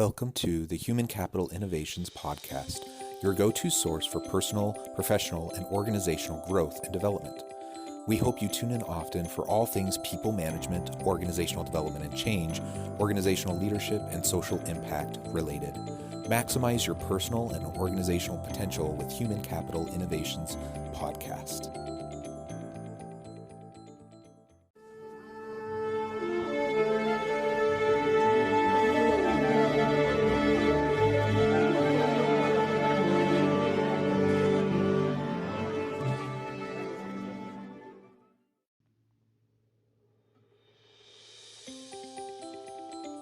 Welcome to the Human Capital Innovations Podcast, your go-to source for personal, professional, and organizational growth and development. We hope you tune in often for all things people management, organizational development and change, organizational leadership, and social impact related. Maximize your personal and organizational potential with Human Capital Innovations Podcast.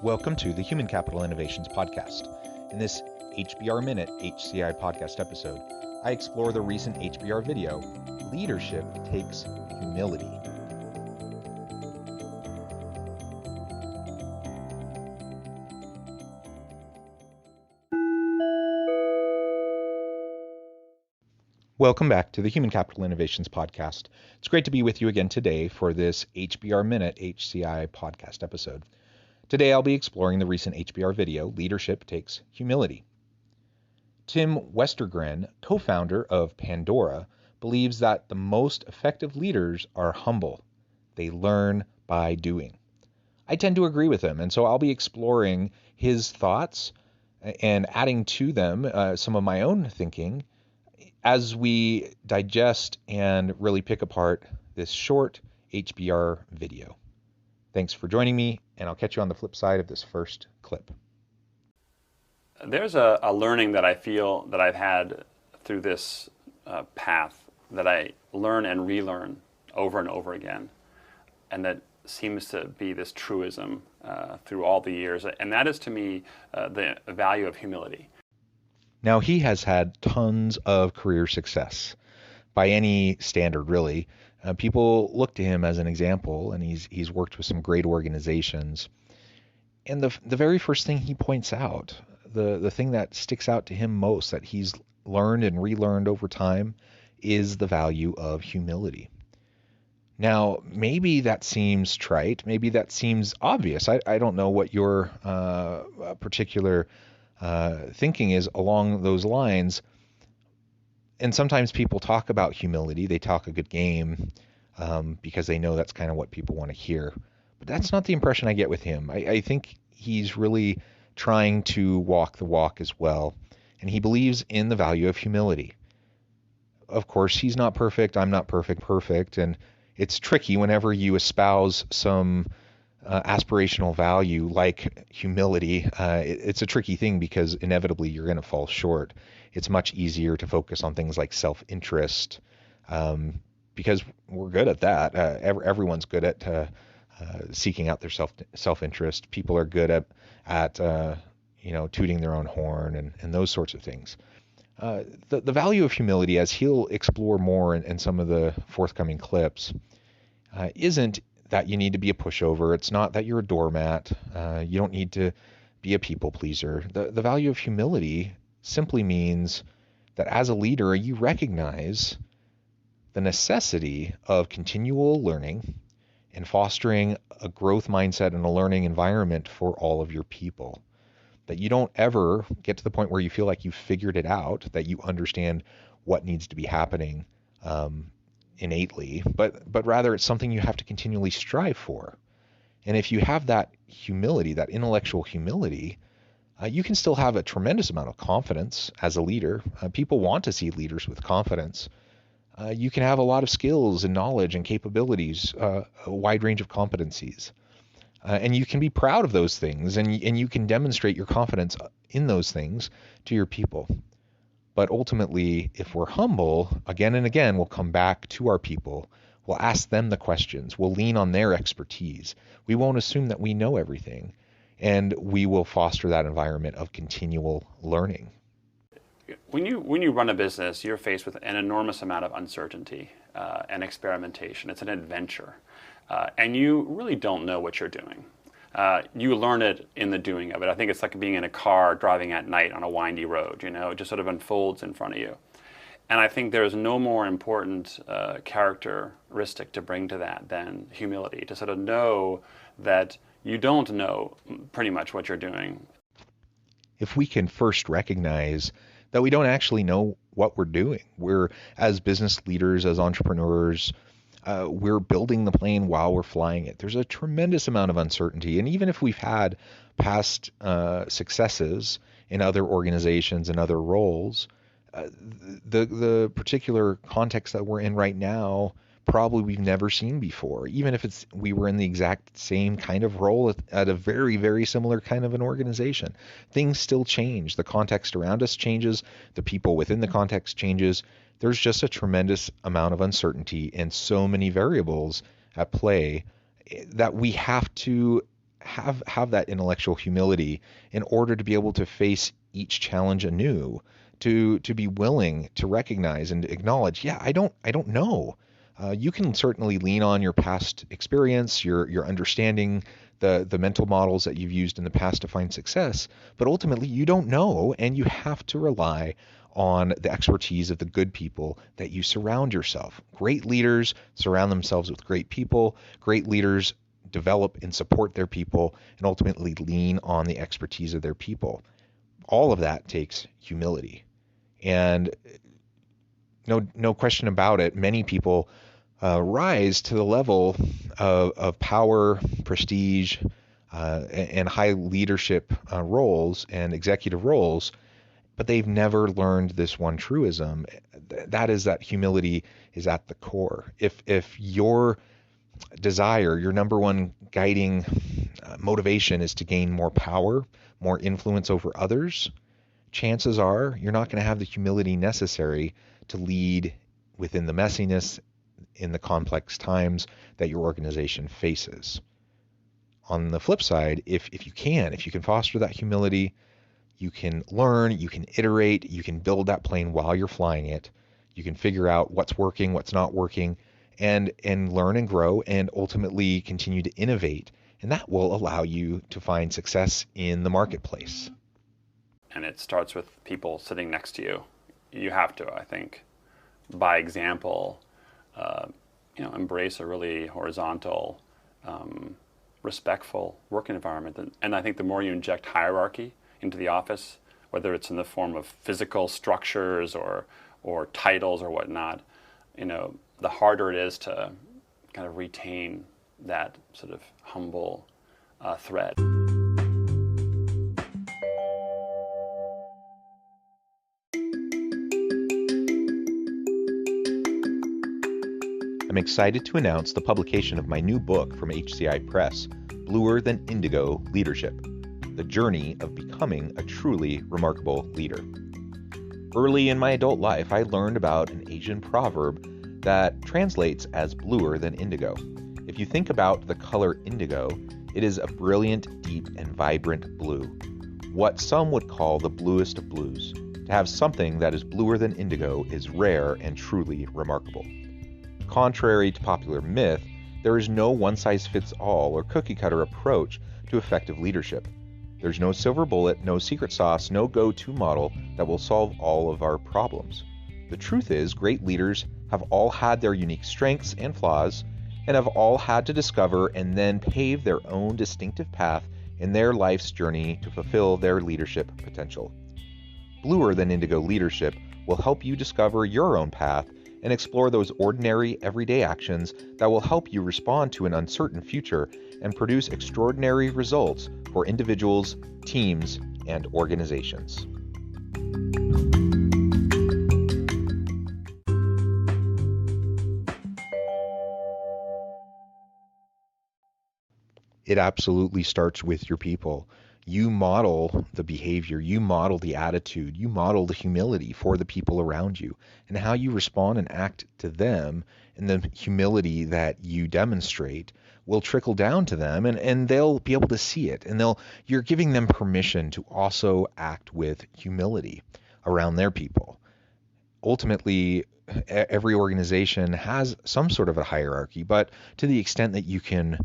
Welcome to the Human Capital Innovations Podcast. In this HBR Minute HCI podcast episode, I explore the recent HBR video, Leadership Takes Humility. Welcome back to the Human Capital Innovations Podcast. It's great to be with you again today for this HBR Minute HCI podcast episode. Today I'll be exploring the recent HBR video, Leadership Takes Humility. Tim Westergren, co-founder of Pandora, believes that the most effective leaders are humble. They learn by doing. I tend to agree with him, and so I'll be exploring his thoughts and adding to them some of my own thinking as we digest and really pick apart this short HBR video. Thanks for joining me, and I'll catch you on the flip side of this first clip. There's a learning that I feel that I've had through this path that I learn and relearn over and over again, and that seems to be this truism through all the years, and that is to me the value of humility. Now, he has had tons of career success by any standard, really. People look to him as an example, and he's worked with some great organizations. And the very first thing he points out, the thing that sticks out to him most, that he's learned and relearned over time, is the value of humility. Now, maybe that seems trite, maybe that seems obvious. I don't know what your particular thinking is along those lines. And sometimes people talk about humility, they talk a good game because they know that's kind of what people want to hear. But that's not the impression I get with him. I think he's really trying to walk the walk as well. And he believes in the value of humility. Of course, he's not perfect, I'm not perfect. And it's tricky whenever you espouse some aspirational value like humility. It's a tricky thing because inevitably you're going to fall short. It's much easier to focus on things like self-interest because we're good at that. Everyone's good at seeking out their self-interest. People are good at tooting their own horn and those sorts of things. The value of humility, as he'll explore more in some of the forthcoming clips, isn't that you need to be a pushover. It's not that you're a doormat. You don't need to be a people pleaser. The value of humility simply means that as a leader, you recognize the necessity of continual learning and fostering a growth mindset and a learning environment for all of your people. That you don't ever get to the point where you feel like you've figured it out, that you understand what needs to be happening innately, but rather it's something you have to continually strive for. And if you have that humility, that intellectual humility, you can still have a tremendous amount of confidence as a leader. People want to see leaders with confidence. You can have a lot of skills and knowledge and capabilities, a wide range of competencies. And you can be proud of those things, and you can demonstrate your confidence in those things to your people. But ultimately, if we're humble, again and again, we'll come back to our people. We'll ask them the questions. We'll lean on their expertise. We won't assume that we know everything. And we will foster that environment of continual learning. When you run a business, you're faced with an enormous amount of uncertainty and experimentation. It's an adventure. And you really don't know what you're doing. You learn it in the doing of it. I think it's like being in a car driving at night on a windy road, it just sort of unfolds in front of you. And I think there's no more important characteristic to bring to that than humility, to sort of know that you don't know pretty much what you're doing. if we can first recognize that we don't actually know what we're doing. We're, as business leaders, as entrepreneurs, we're building the plane while we're flying it. There's a tremendous amount of uncertainty. And even if we've had past successes in other organizations and other roles, the particular context that we're in right now, probably we've never seen before. Even if we were in the exact same kind of role at a very, very similar kind of an organization, things still change. The context around us changes. The people within the context changes. There's just a tremendous amount of uncertainty and so many variables at play that we have to have that intellectual humility in order to be able to face each challenge anew, to be willing to recognize and acknowledge, yeah, I don't know. You can certainly lean on your past experience, your understanding, the mental models that you've used in the past to find success, but ultimately you don't know, and you have to rely on the expertise of the good people that you surround yourself. Great leaders surround themselves with great people. Great leaders develop and support their people and ultimately lean on the expertise of their people. All of that takes humility. And no question about it, many people rise to the level of power, prestige, and high leadership roles and executive roles, but they've never learned this one truism. That is that humility is at the core. If your desire, your number one guiding motivation is to gain more power, more influence over others, chances are you're not going to have the humility necessary to lead within the messiness in the complex times that your organization faces. On the flip side, if you can foster that humility, you can learn, you can iterate, you can build that plane while you're flying it. You can figure out what's working, what's not working, and learn and grow and ultimately continue to innovate. And that will allow you to find success in the marketplace. And it starts with people sitting next to you. You have to, I think, by example, embrace a really horizontal, respectful work environment. And I think the more you inject hierarchy into the office, whether it's in the form of physical structures or titles or whatnot, the harder it is to kind of retain that sort of humble thread. I'm excited to announce the publication of my new book from HCI Press, Bluer Than Indigo Leadership: The Journey of Becoming a Truly Remarkable Leader. Early in my adult life, I learned about an Asian proverb that translates as bluer than indigo. If you think about the color indigo, it is a brilliant, deep, and vibrant blue, what some would call the bluest of blues. To have something that is bluer than indigo is rare and truly remarkable. Contrary to popular myth, there is no one-size-fits-all or cookie-cutter approach to effective leadership. There's no silver bullet, no secret sauce, no go-to model that will solve all of our problems. The truth is, great leaders have all had their unique strengths and flaws, and have all had to discover and then pave their own distinctive path in their life's journey to fulfill their leadership potential. Bluer Than Indigo Leadership will help you discover your own path and explore those ordinary, everyday actions that will help you respond to an uncertain future and produce extraordinary results for individuals, teams, and organizations. It absolutely starts with your people. You model the behavior, you model the attitude, you model the humility for the people around you, and how you respond and act to them, and the humility that you demonstrate will trickle down to them, and they'll be able to see it, and you're giving them permission to also act with humility around their people. Ultimately, every organization has some sort of a hierarchy, but to the extent that you can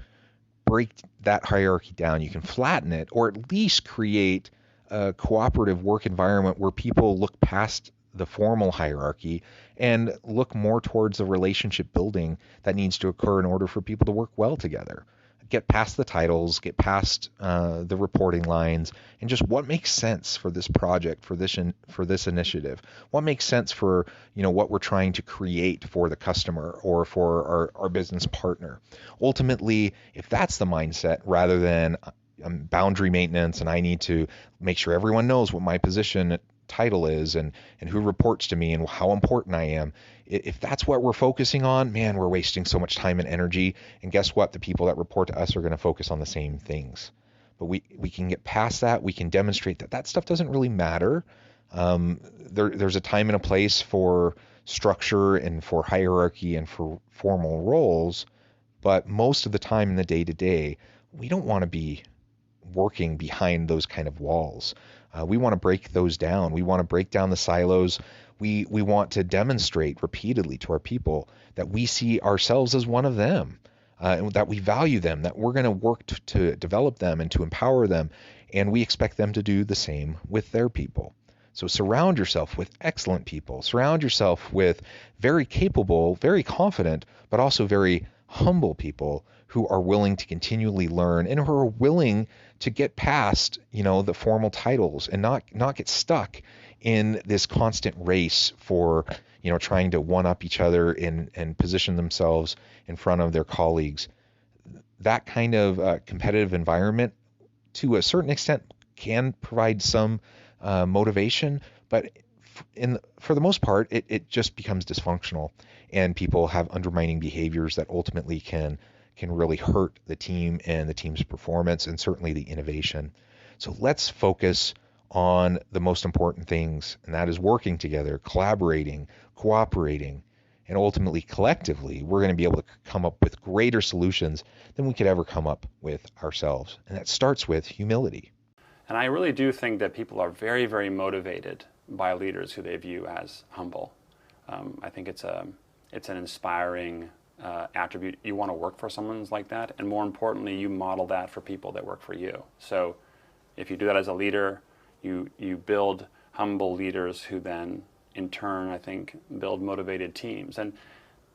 break that hierarchy down, you can flatten it, or at least create a cooperative work environment where people look past the formal hierarchy and look more towards the relationship building that needs to occur in order for people to work well together. get past the titles, get past the reporting lines, and just what makes sense for this project, for this initiative, what makes sense for what we're trying to create for the customer or for our business partner. Ultimately, if that's the mindset, rather than boundary maintenance and I need to make sure everyone knows what my position title is and who reports to me and how important I am. If that's what we're focusing on, man, we're wasting so much time and energy. And guess what? The people that report to us are going to focus on the same things. But we can get past that. We can demonstrate that stuff doesn't really matter. There's a time and a place for structure and for hierarchy and for formal roles. But most of the time in the day-to-day, we don't want to be working behind those kind of walls. We want to break those down. We want to break down the silos. We want to demonstrate repeatedly to our people that we see ourselves as one of them, and that we value them, that we're going to work to develop them and to empower them, and we expect them to do the same with their people. So surround yourself with excellent people. Surround yourself with very capable, very confident, but also very humble people who are willing to continually learn and who are willing to get past, the formal titles and not get stuck in this constant race for, trying to one up each other and position themselves in front of their colleagues. That kind of competitive environment, to a certain extent, can provide some motivation, but for the most part, it just becomes dysfunctional, and people have undermining behaviors that ultimately can really hurt the team and the team's performance and certainly the innovation. So let's focus on the most important things, and that is working together, collaborating, cooperating, and ultimately collectively, we're going to be able to come up with greater solutions than we could ever come up with ourselves. And that starts with humility. And I really do think that people are very, very motivated by leaders who they view as humble. I think it's an inspiring attribute. You want to work for someone like that, and more importantly, you model that for people that work for you. So if you do that as a leader, you build humble leaders who then, in turn, I think, build motivated teams. And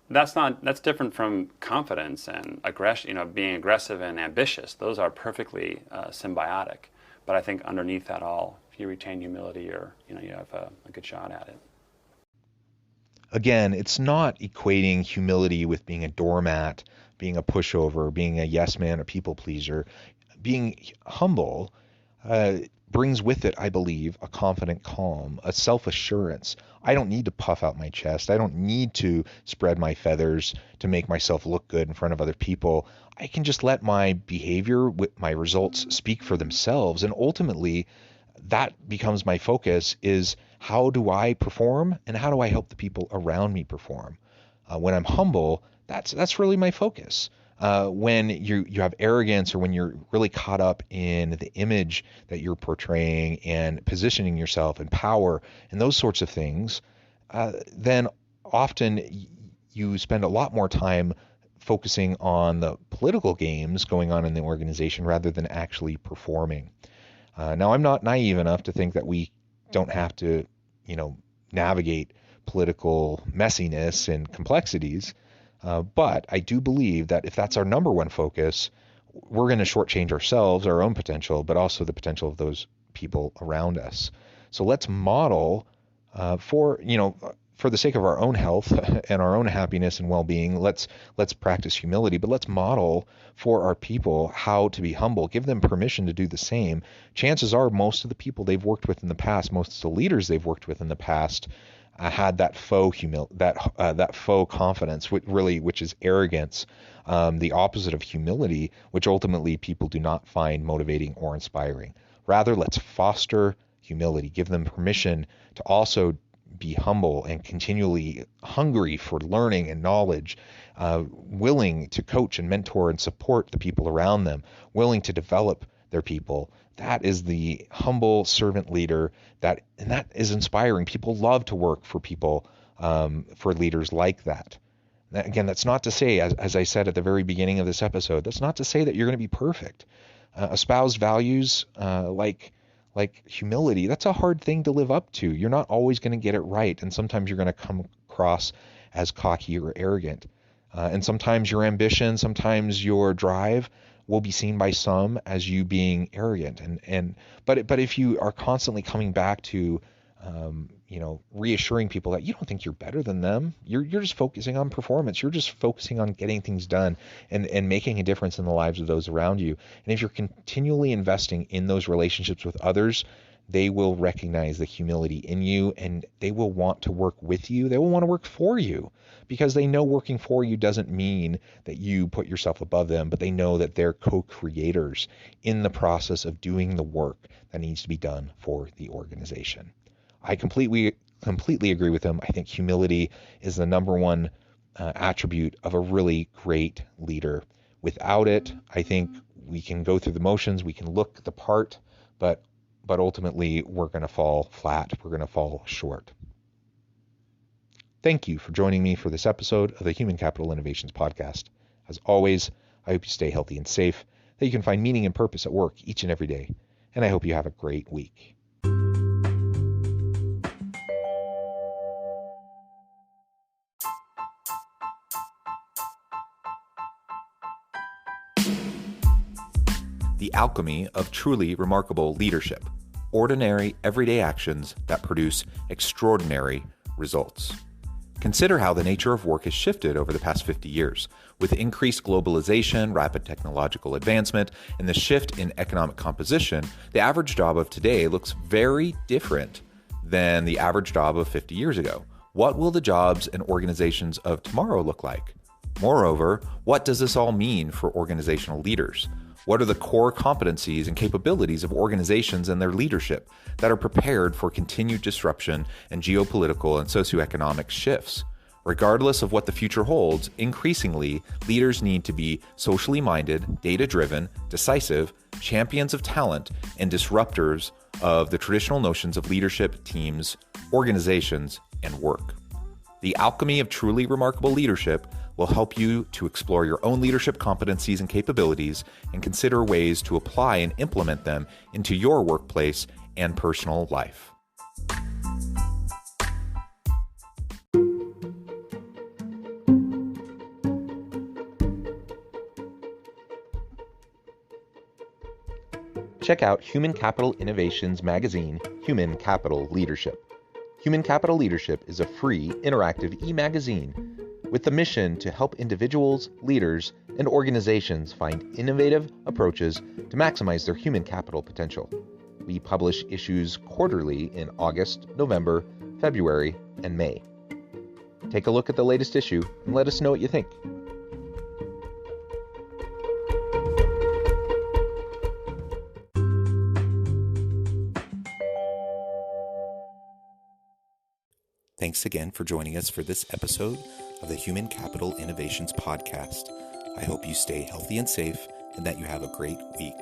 that's different from confidence and aggression, being aggressive and ambitious. Those are perfectly symbiotic. But I think underneath that all, if you retain humility, you have a good shot at it. Again, it's not equating humility with being a doormat, being a pushover, being a yes man, a people pleaser. Being humble brings with it, I believe, a confident calm, a self-assurance. I don't need to puff out my chest. I don't need to spread my feathers to make myself look good in front of other people. I can just let my behavior, my results speak for themselves. And ultimately, that becomes my focus, is how do I perform and how do I help the people around me perform? When I'm humble, that's really my focus. When you have arrogance, or when you're really caught up in the image that you're portraying and positioning yourself and power and those sorts of things, then often you spend a lot more time focusing on the political games going on in the organization rather than actually performing. Now, I'm not naive enough to think that we don't have to, navigate political messiness and complexities. But I do believe that if that's our number one focus, we're going to shortchange ourselves, our own potential, but also the potential of those people around us. So let's model for the sake of our own health and our own happiness and well-being, let's practice humility, but let's model for our people how to be humble. Give them permission to do the same. Chances are most of the people they've worked with in the past, most of the leaders they've worked with in the past, had that faux that faux confidence, which is arrogance, the opposite of humility, which ultimately people do not find motivating or inspiring. Rather, let's foster humility. Give them permission to also be humble and continually hungry for learning and knowledge, willing to coach and mentor and support the people around them, willing to develop their people. That is the humble servant leader, and that is inspiring. People love to work for people, for leaders like that. Again, that's not to say, as I said at the very beginning of this episode, that's not to say that you're going to be perfect. Espouse values like humility, that's a hard thing to live up to. You're not always going to get it right, and sometimes you're going to come across as cocky or arrogant. And sometimes your ambition, sometimes your drive will be seen by some as you being arrogant. But if you are constantly coming back to reassuring people that you don't think you're better than them, you're just focusing on performance. You're just focusing on getting things done and making a difference in the lives of those around you. And if you're continually investing in those relationships with others, they will recognize the humility in you, and they will want to work with you. They will want to work for you, because they know working for you doesn't mean that you put yourself above them, but they know that they're co-creators in the process of doing the work that needs to be done for the organization. I completely agree with them. I think humility is the number one attribute of a really great leader. Without it, I think we can go through the motions, we can look the part, but ultimately we're going to fall flat. We're going to fall short. Thank you for joining me for this episode of the Human Capital Innovations Podcast. As always, I hope you stay healthy and safe, that you can find meaning and purpose at work each and every day, and I hope you have a great week. The alchemy of truly remarkable leadership. Ordinary, everyday actions that produce extraordinary results. Consider how the nature of work has shifted over the past 50 years. With increased globalization, rapid technological advancement, and the shift in economic composition, the average job of today looks very different than the average job of 50 years ago. What will the jobs and organizations of tomorrow look like? Moreover, what does this all mean for organizational leaders? What are the core competencies and capabilities of organizations and their leadership that are prepared for continued disruption and geopolitical and socioeconomic shifts? Regardless of what the future holds, increasingly, leaders need to be socially minded, data-driven, decisive, champions of talent, and disruptors of the traditional notions of leadership, teams, organizations, and work. The alchemy of truly remarkable leadership will help you to explore your own leadership competencies and capabilities and consider ways to apply and implement them into your workplace and personal life. Check out Human Capital Innovations magazine, Human Capital Leadership. Human Capital Leadership is a free, interactive e-magazine with the mission to help individuals, leaders, and organizations find innovative approaches to maximize their human capital potential. We publish issues quarterly in August, November, February, and May. Take a look at the latest issue and let us know what you think. Thanks again for joining us for this episode of the Human Capital Innovations Podcast. I hope you stay healthy and safe and that you have a great week.